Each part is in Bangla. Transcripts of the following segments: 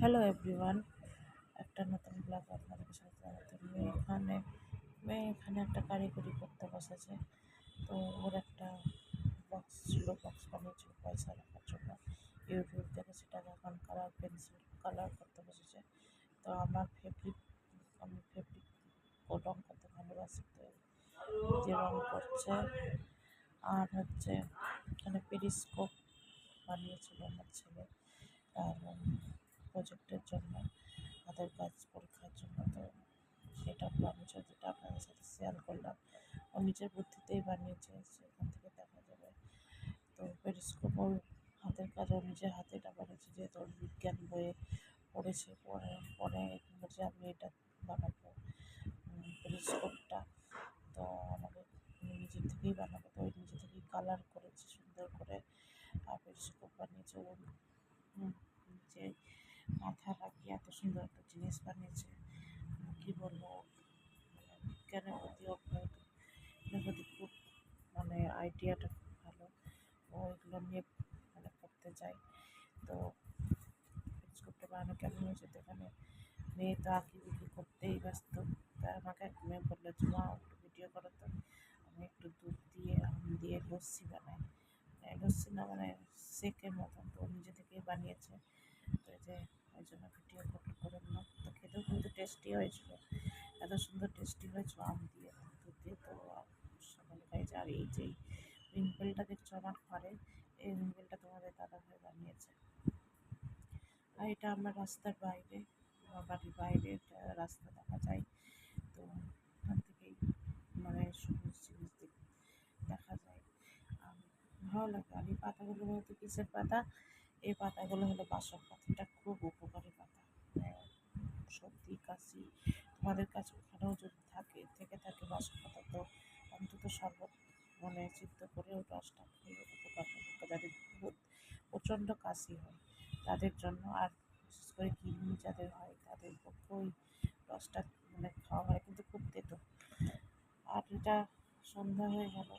হ্যালো এভরিওয়ান, একটা নতুন ব্লগ আপনাদের সাথে স্বাগত। মেয়ে এখানে একটা কারিগরি করতে বসেছে। তো ওর একটা বক্স ছিল, বক্স বানিয়েছিল পয়সা রাখার জন্য। ইউটিউব থেকে সেটা এখন পেন্সিল কালার করতে বসেছে। তো আমি ফেব্রিক রং করতে ভালোবাসি, তো যে রং করছে। আর এখানে পেরিস্কোপ বানিয়েছিল আমার ছেলে তার প্রজেক্টের জন্য, হাতের কাজ পরীক্ষার জন্য। তো সেটা বানিয়েছে, যেটা আপনাদের সাথে শেয়ার করলাম। ও নিজের বুদ্ধিতেই বানিয়েছে, সেখান থেকে দেখা যাবে। তো পেরিস্কোপ ওর হাতের কাজ, ও নিজের হাতে এটা বানিয়েছে, যেহেতু ওর বিজ্ঞান বইয়ে পড়েছে। পরে যে আমি এটা বানাবো পেরিস্কোপটা। তো আমাকে নিজের থেকেই বানাবো, তো ওই নিজে থেকেই কালার করেছে সুন্দর করে। আর পেরিস্কোপ বানিয়েছে ওর যে মাথা লাগিয়ে এত সুন্দর একটা জিনিস বানিয়েছে। কী বলবো, বিজ্ঞানের প্রতি খুব আইডিয়াটা খুব ভালো। ও এগুলো নিয়ে করতে চাই। তো পেরিস্কোপটা বানানো কেমন হয়েছে, তো এখানে মেয়ে তো আঁকিবুকি করতেই ব্যস্ত। তাই আমাকে এক মেয়ে বললো যে মা একটু ভিডিও করো, তো আমি একটু দুধ দিয়ে আম দিয়ে লস্যি বানাই। লস্যি না শেকের মতন, তো নিজে থেকেই বানিয়েছে। তো ওই জন্য ভিডিও করে দিলাম। তো খেতেও কিন্তু টেস্টি হয়েছিল, এত সুন্দর টেস্টি হয়েছিল আম দিয়ে দুধ দিয়ে। তো সকলে খাইছে। আর এই যে রিঙ্কেলটা দেখছো আমার ঘরে, এই রিঙ্কেলটা তোমাদের দাদাভাই বানিয়েছে। আর এটা আমার রাস্তার বাইরে, আমার বাড়ির বাইরে একটা রাস্তা দেখা যায়। তো ওখান থেকেই সবুজ জিনিস দেখা যায়। ভালো লাগে। আর এই পাতাগুলো হয়তো কিসের পাতা, এই পাতাগুলো হলো বাসক পাতা। এটা খুব উপকারী পাতা। সর্দি কাশি তোমাদের কাছে ওখানেও যদি থেকে থাকে বাসক পাতা, তো অন্তত শরবত সিদ্ধ করে ওই রসটা খেলে উপকার হবে। যাদের প্রচণ্ড কাশি হয় তাদের জন্য, আর বিশেষ করে কিডনি যাদের হয় তাদের পক্ষে ওই রসটা খাওয়া হয়, কিন্তু খুব তেতো। আর এটা সন্ধ্যা হয়ে গেল,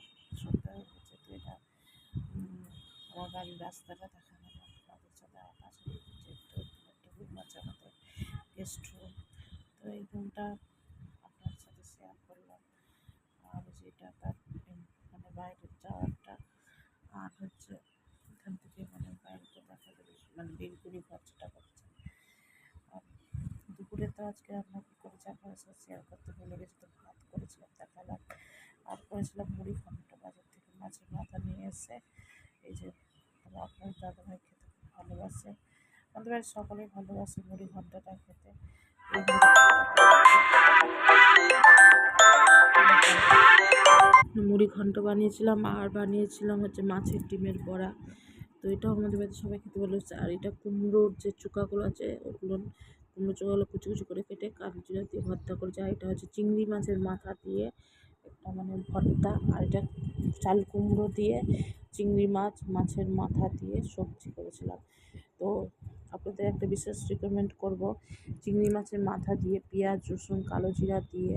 সন্ধ্যা হয়ে গেছে। তো এটা আমার বাড়ির রাস্তাটা দেখা গেল আপনাদের সাথে। পাশে একটা রুম আছে আমাদের, গেস্ট রুম। তো এই রুমটা আপনার সাথে শেয়ার করলাম। আর যেটা তার বাইরে যাওয়ারটা। আর এখান থেকে বাইরেটা দেখা যাবে, বেলকুনি ঘর যেটা করছে। আর দুপুরে তো আজকে রান্না কী করেছি আপনার সাথে শেয়ার করতে ভুলে গেছি। তো ভাত করেছিলাম, দেখালাম। আর করেছিলাম মুড়ি ঘন্ট, বাজার থেকে মাছের মাথা নিয়ে এসে। এই যে আপনার দাদাভাই খেতে খুব ভালোবাসে, আমাদের বাড়ির সকলেই ভালোবাসে মুড়ি ঘন্টটা খেতে। মুড়ি ঘন্ট বানিয়েছিলাম, আর বানিয়েছিলাম মাছের ডিমের বড়া। তো এটাও আমাদের বাড়িতে সবাই খেতে ভালোবাসে। আর এটা কুমড়োর যে চোকাগুলো আছে, কুমড়ো চোকাগুলো কুচি কুচি করে কেটে কালো জিরা দিয়ে ভর্তা করেছে। আর এটা চিংড়ি মাছের মাথা দিয়ে একটা ভর্তা। আর এটা চাল কুমড়ো দিয়ে চিংড়ি মাছের মাথা দিয়ে সবজি করেছিলাম। তো আপনাদের একটা বিশেষ রিকমেন্ড করব, চিংড়ি মাছের মাথা দিয়ে পেঁয়াজ রসুন কালো জিরা দিয়ে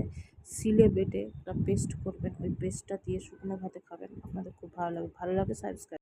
সিলে বেটে একটা পেস্ট করবেন। ওই পেস্টটা দিয়ে শুকনো ভাতে খাবেন, আপনাদের খুব ভালো লাগে। সাবস্ক্রাইব।